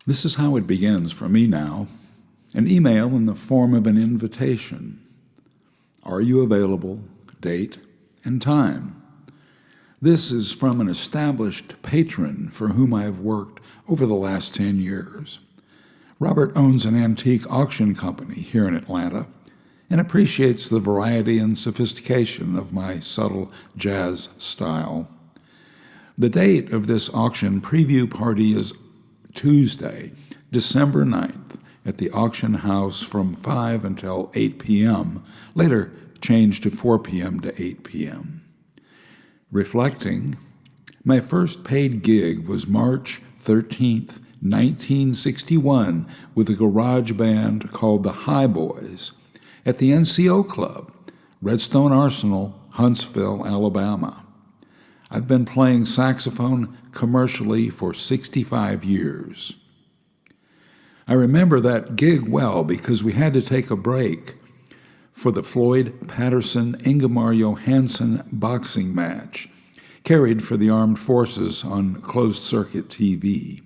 This is how it begins for me now. An email in the form of an invitation. Are you available? Date and time. This is from an established patron for whom I have worked over the last 10 years. Robert owns an antique auction company here in Atlanta and appreciates the variety and sophistication of my subtle jazz style. The date of this auction preview party is Tuesday, December 9th, at the auction house from 5 until 8 p.m., later changed to 4 p.m. to 8 p.m. Reflecting, my first paid gig was March 13th, 1961, with a garage band called the High Boys at the NCO Club, Redstone Arsenal, Huntsville, Alabama. I've been playing saxophone commercially for 65 years. I remember that gig well because we had to take a break for the Floyd Patterson-Ingemar Johansson boxing match, carried for the armed forces on closed-circuit TV.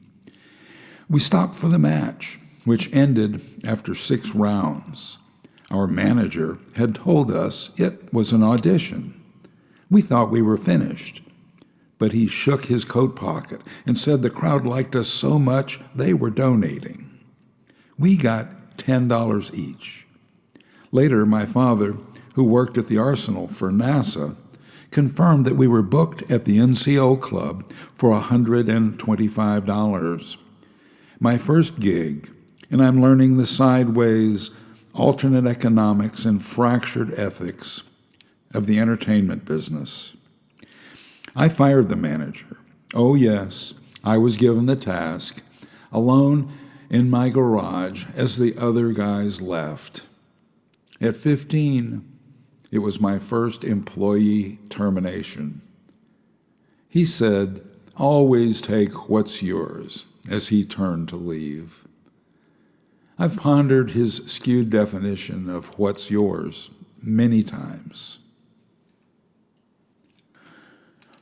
We stopped for the match, which ended after 6 rounds. Our manager had told us it was an audition. We thought we were finished, but he shook his coat pocket and said the crowd liked us so much they were donating. We got $10 each. Later, my father, who worked at the Arsenal for NASA, confirmed that we were booked at the NCO Club for $125. My first gig, and I'm learning the sideways, alternate economics, and fractured ethics of the entertainment business. I fired the manager. Oh, yes, I was given the task, alone in my garage as the other guys left. At 15, it was my first employee termination. He said, "Always take what's yours," as he turned to leave. I've pondered his skewed definition of what's yours many times.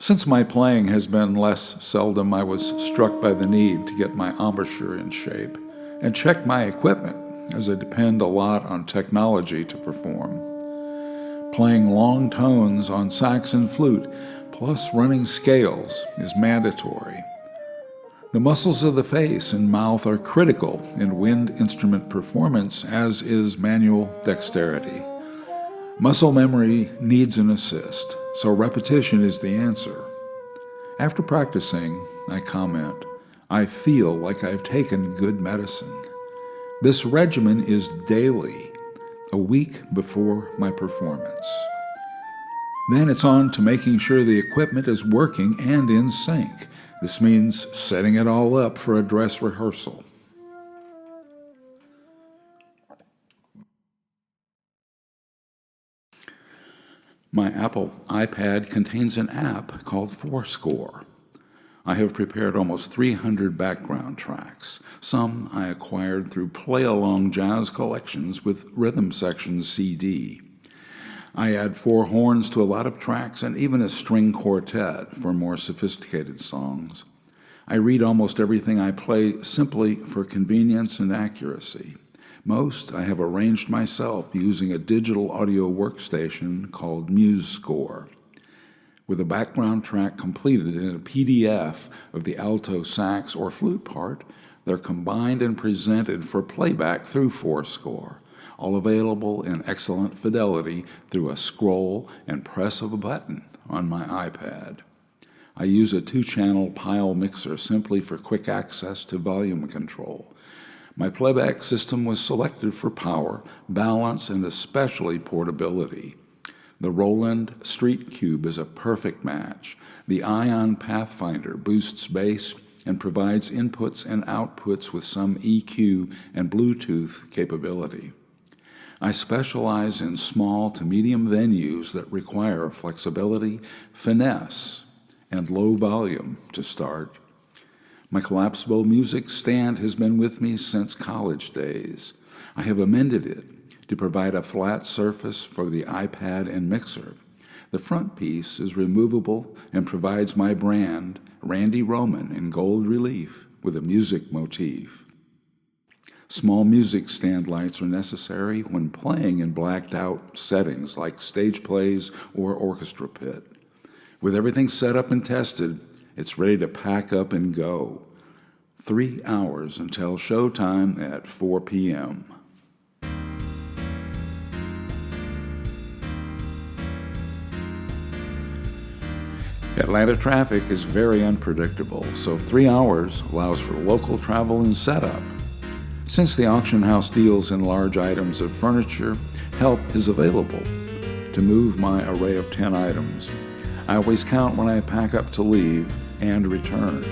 Since my playing has been less seldom, I was struck by the need to get my embouchure in shape and check my equipment, as I depend a lot on technology to perform. Playing long tones on sax and flute, plus running scales, is mandatory. The muscles of the face and mouth are critical in wind instrument performance, as is manual dexterity. Muscle memory needs an assist, so repetition is the answer. After practicing, I comment, I feel like I've taken good medicine. This regimen is daily, a week before my performance. Then it's on to making sure the equipment is working and in sync. This means setting it all up for a dress rehearsal. My Apple iPad contains an app called Fourscore. I have prepared almost 300 background tracks. Some I acquired through play-along jazz collections with Rhythm Section CD. I add 4 horns to a lot of tracks and even a string quartet for more sophisticated songs. I read almost everything I play simply for convenience and accuracy. Most I have arranged myself using a digital audio workstation called MuseScore. With a background track completed in a PDF of the alto sax or flute part, they're combined and presented for playback through Fourscore, all available in excellent fidelity through a scroll and press of a button on my iPad. I use a 2-channel pile mixer simply for quick access to volume control. My playback system was selected for power, balance, and especially portability. The Roland Street Cube is a perfect match. The Ion Pathfinder boosts bass and provides inputs and outputs with some EQ and Bluetooth capability. I specialize in small to medium venues that require flexibility, finesse, and low volume to start. My collapsible music stand has been with me since college days. I have amended it to provide a flat surface for the iPad and mixer. The front piece is removable and provides my brand, Randy Roman, in gold relief with a music motif. Small music stand lights are necessary when playing in blacked out settings like stage plays or orchestra pit. With everything set up and tested, it's ready to pack up and go. 3 hours until showtime at 4 p.m. Atlanta traffic is very unpredictable, so 3 hours allows for local travel and setup. Since the auction house deals in large items of furniture, help is available to move my array of 10 items. I always count when I pack up to leave and return.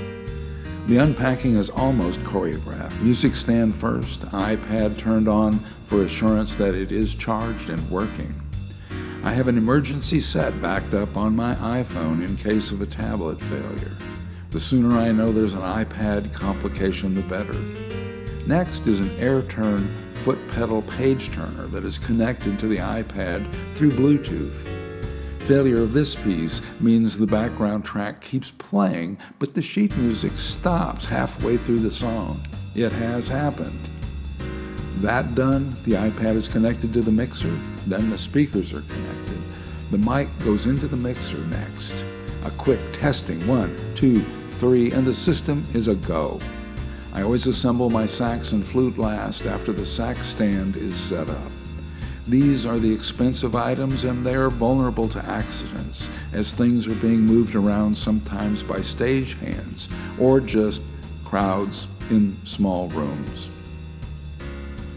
The unpacking is almost choreographed. Music stand first, iPad turned on for assurance that it is charged and working. I have an emergency set backed up on my iPhone in case of a tablet failure. The sooner I know there's an iPad complication, the better. Next is an AirTurn foot pedal page turner that is connected to the iPad through Bluetooth. Failure of this piece means the background track keeps playing, but the sheet music stops halfway through the song. It has happened. That done, the iPad is connected to the mixer, then the speakers are connected. The mic goes into the mixer next. A quick testing, 1, 2, 3, and the system is a go. I always assemble my sax and flute last after the sax stand is set up. These are the expensive items and they are vulnerable to accidents as things are being moved around sometimes by stagehands or just crowds in small rooms.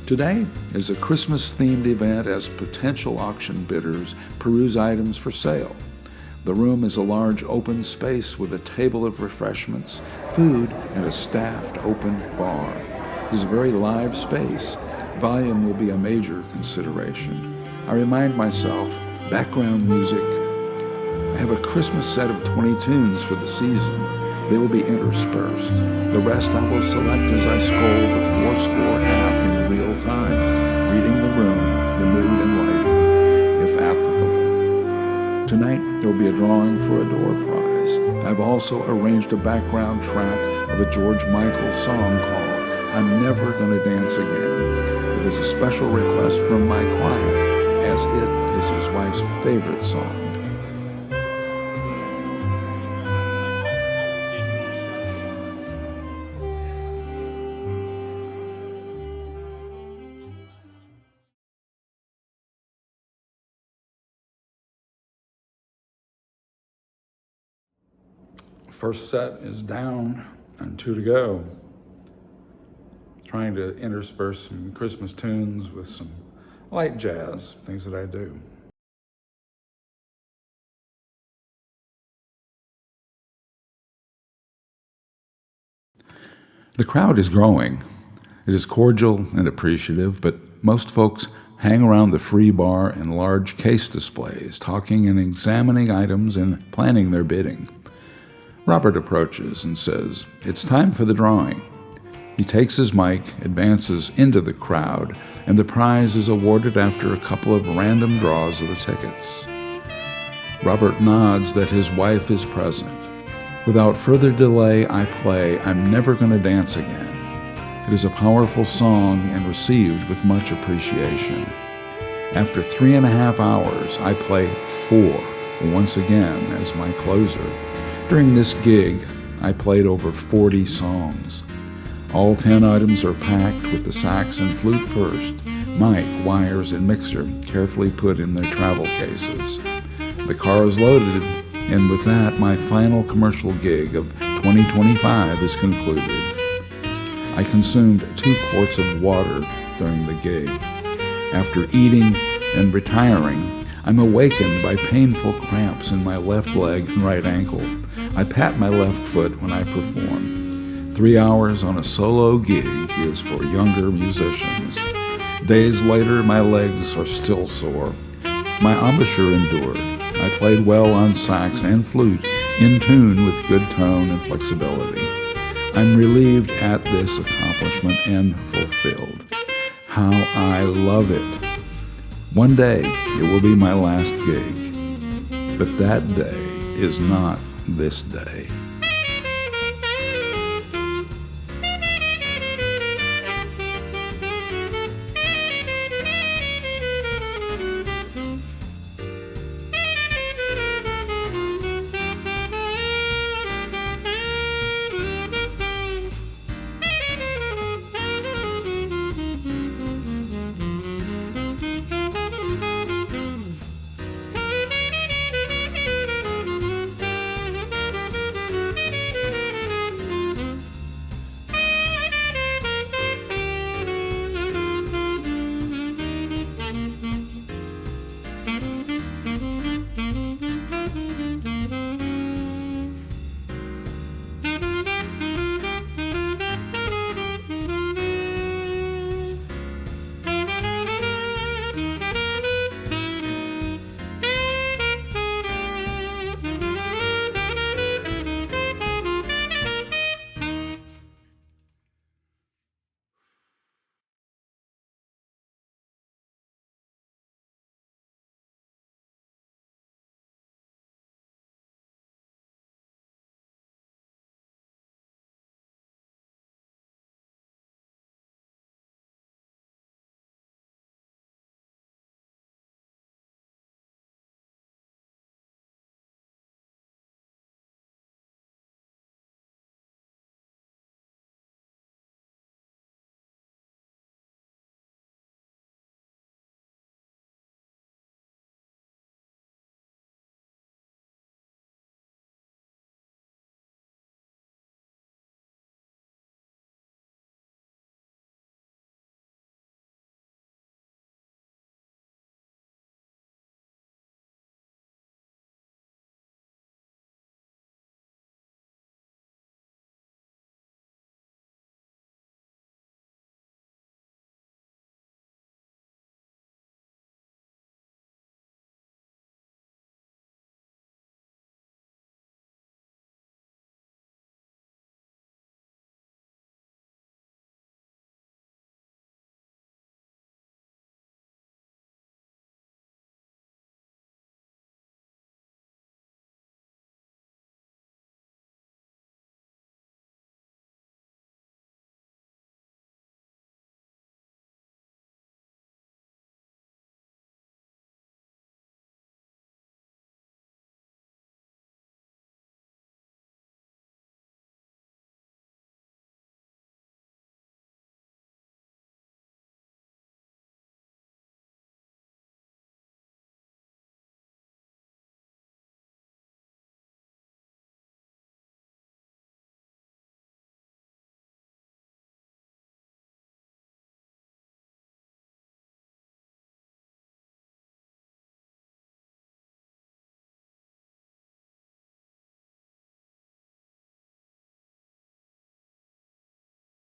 Today is a Christmas-themed event as potential auction bidders peruse items for sale. The room is a large open space with a table of refreshments, food, and a staffed open bar. It is a very live space. Volume will be a major consideration. I remind myself, background music. I have a Christmas set of 20 tunes for the season. They will be interspersed. The rest I will select as I scroll the Fourscore app in real time, reading the room, the mood, and lighting, if applicable. Tonight, there will be a drawing for a door prize. I've also arranged a background track of a George Michael song called I'm Never Gonna Dance Again. It is a special request from my client, as it is his wife's favorite song. First set is down and 2 to go. Trying to intersperse some Christmas tunes with some light jazz, things that I do. The crowd is growing. It is cordial and appreciative, but most folks hang around the free bar and large case displays, talking and examining items and planning their bidding. Robert approaches and says, "It's time for the drawing." He takes his mic, advances into the crowd, and the prize is awarded after a couple of random draws of the tickets. Robert nods that his wife is present. Without further delay, I play I'm Never Gonna Dance Again. It is a powerful song and received with much appreciation. After 3.5 hours, I play 4 once again as my closer. During this gig, I played over 40 songs. All 10 items are packed with the sax and flute first, mic, wires, and mixer carefully put in their travel cases. The car is loaded, and with that, my final commercial gig of 2025 is concluded. I consumed 2 quarts of water during the gig. After eating and retiring, I'm awakened by painful cramps in my left leg and right ankle. I pat my left foot when I perform. 3 hours on a solo gig is for younger musicians. Days later, my legs are still sore. My embouchure endured. I played well on sax and flute, in tune with good tone and flexibility. I'm relieved at this accomplishment and fulfilled. How I love it. One day, it will be my last gig, but that day is not this day.